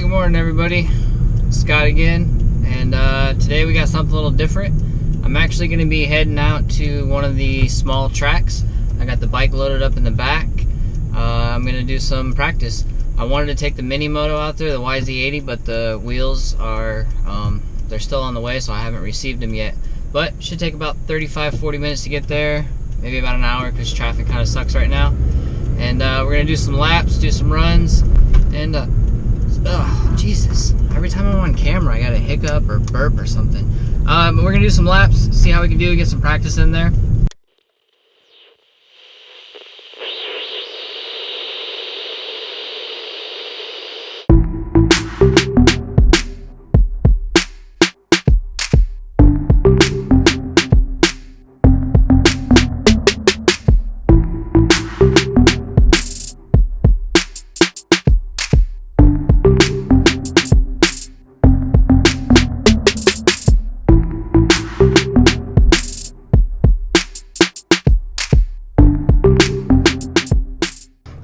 Alright, good morning everybody. Scott again, and today we got something a little different. I'm actually going to be heading out to one of the small tracks. I got the bike loaded up in the back. I'm going to do some practice. I wanted to take the mini moto out there, the YZ80, but the wheels are, they're still on the way, so I haven't received them yet. But it should take about 35-40 minutes to get there, maybe about an hour because traffic kind of sucks right now. And we're going to do some laps, do some runs, and oh, Jesus. Every time I'm on camera, I got a hiccup or burp or something. But we're going to do some laps, see how we can do, get some practice in there.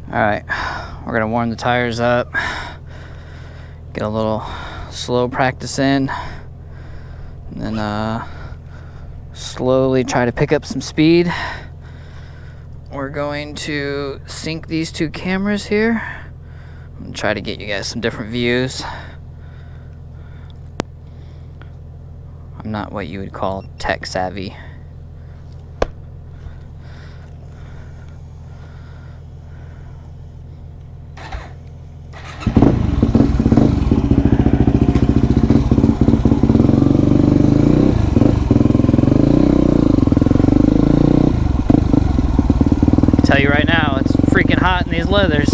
Alright, we're going to warm the tires up, get a little slow practice in, and then slowly try to pick up some speed. We're going to sync these two cameras here and try to get you guys some different views. I'm not what you would call tech savvy. Tell you right now, it's freaking hot in these leathers.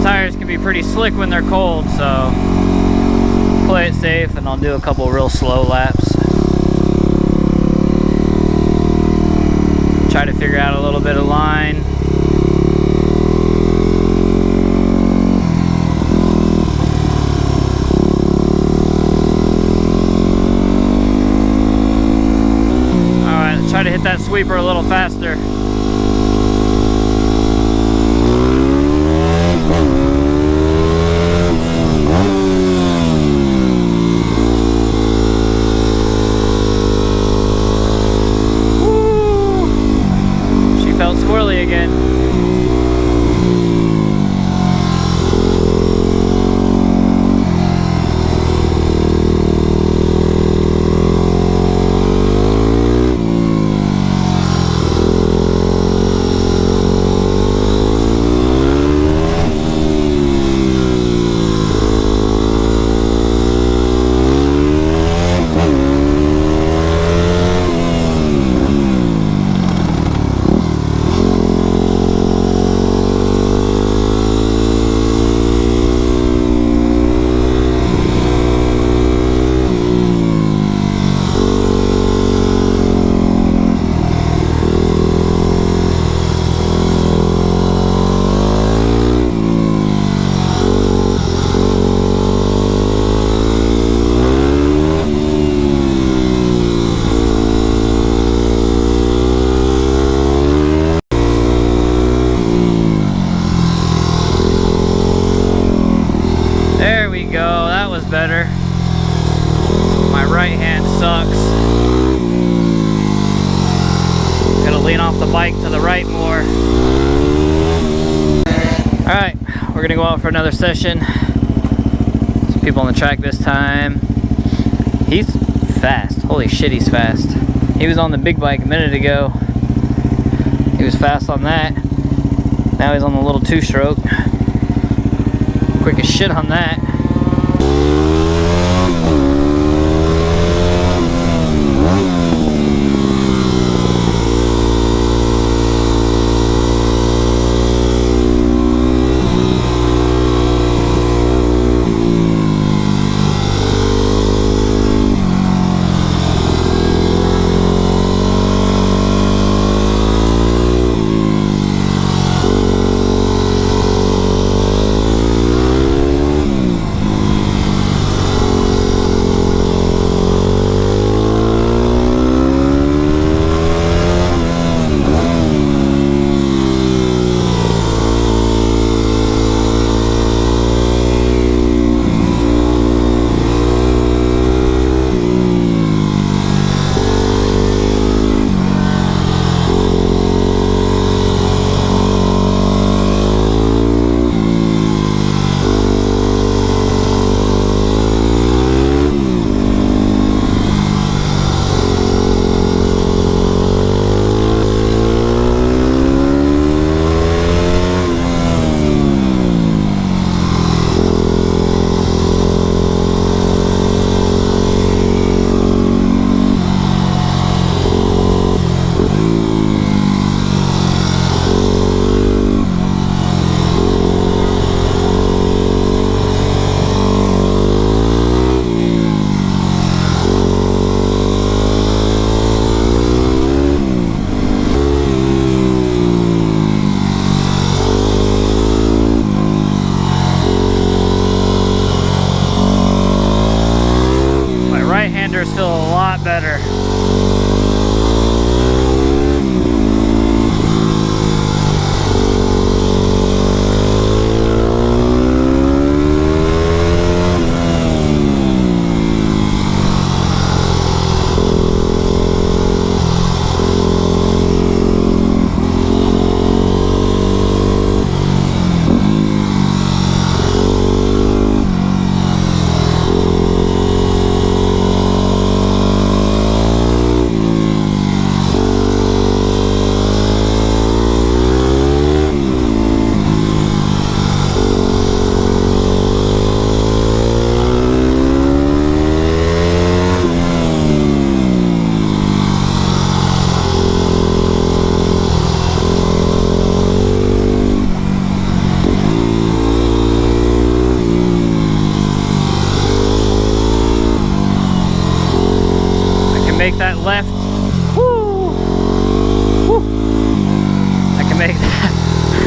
Tires can be pretty slick when they're cold, so play it safe, and I'll do a couple real slow laps. Try to figure out a little bit of line. Alright, let's try to hit that sweeper a little faster. Squirrely again. There we go, that was better. My right hand sucks. Gotta lean off the bike to the right more. Alright, we're gonna go out for another session. Some people on the track this time. He's fast. Holy shit, he's fast. He was on the big bike a minute ago. He was fast on that. Now he's on the little two-stroke. Quick as shit on that.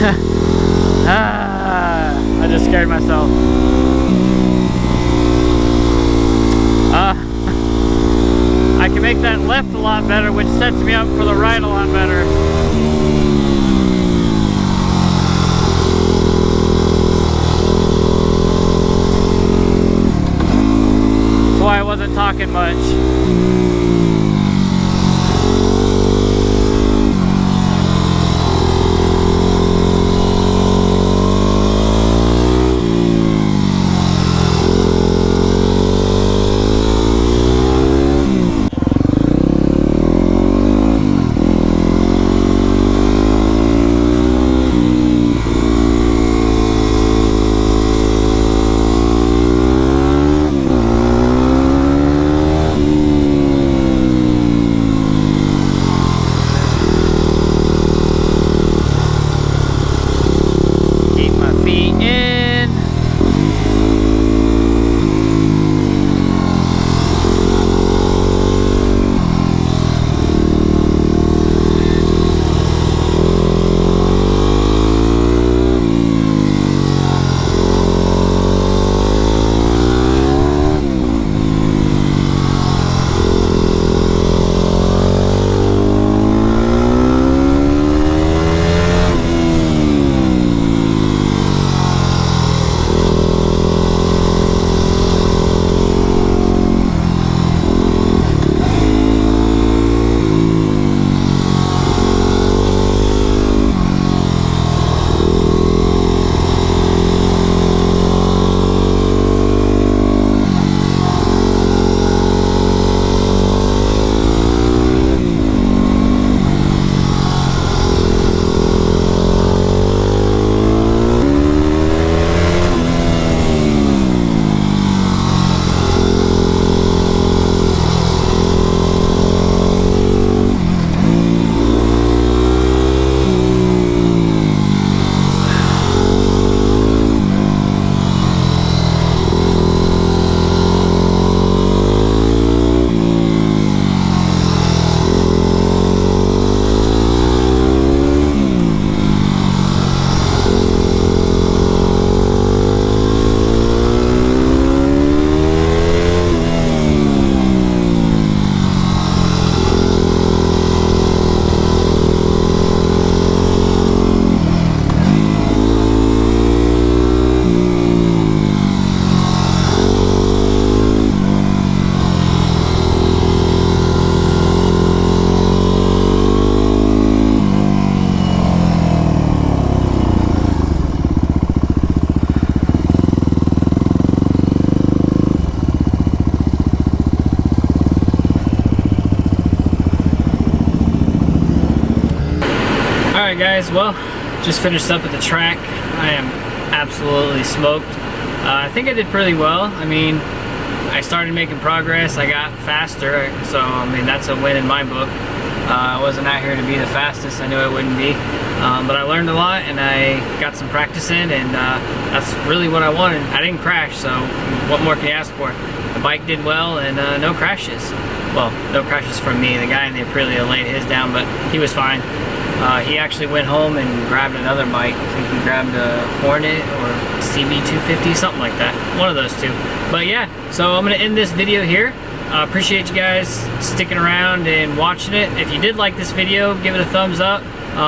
I just scared myself. I can make that left a lot better, which sets me up for the right a lot better. That's why I wasn't talking much. Alright guys, well, just finished up at the track. I am absolutely smoked. I think I did pretty well. I mean, I started making progress, I got faster, so I mean that's a win in my book. I wasn't out here to be the fastest, I knew I wouldn't be. But I learned a lot and I got some practice in, and that's really what I wanted. I didn't crash, so what more can you ask for? The bike did well and no crashes. Well, no crashes from me. The guy in the Aprilia laid his down, but he was fine. He actually went home and grabbed another bike. I think he grabbed a Hornet or CB250, something like that. One of those two. But yeah, so I'm going to end this video here. Appreciate you guys sticking around and watching it. If you did like this video, give it a thumbs up.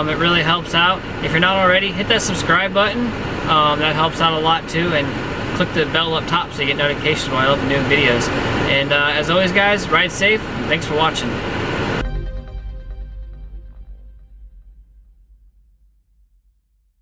It really helps out. If you're not already, hit that subscribe button. That helps out a lot too. And click the bell up top so you get notifications when I upload new videos. And as always guys, ride safe. Thanks for watching.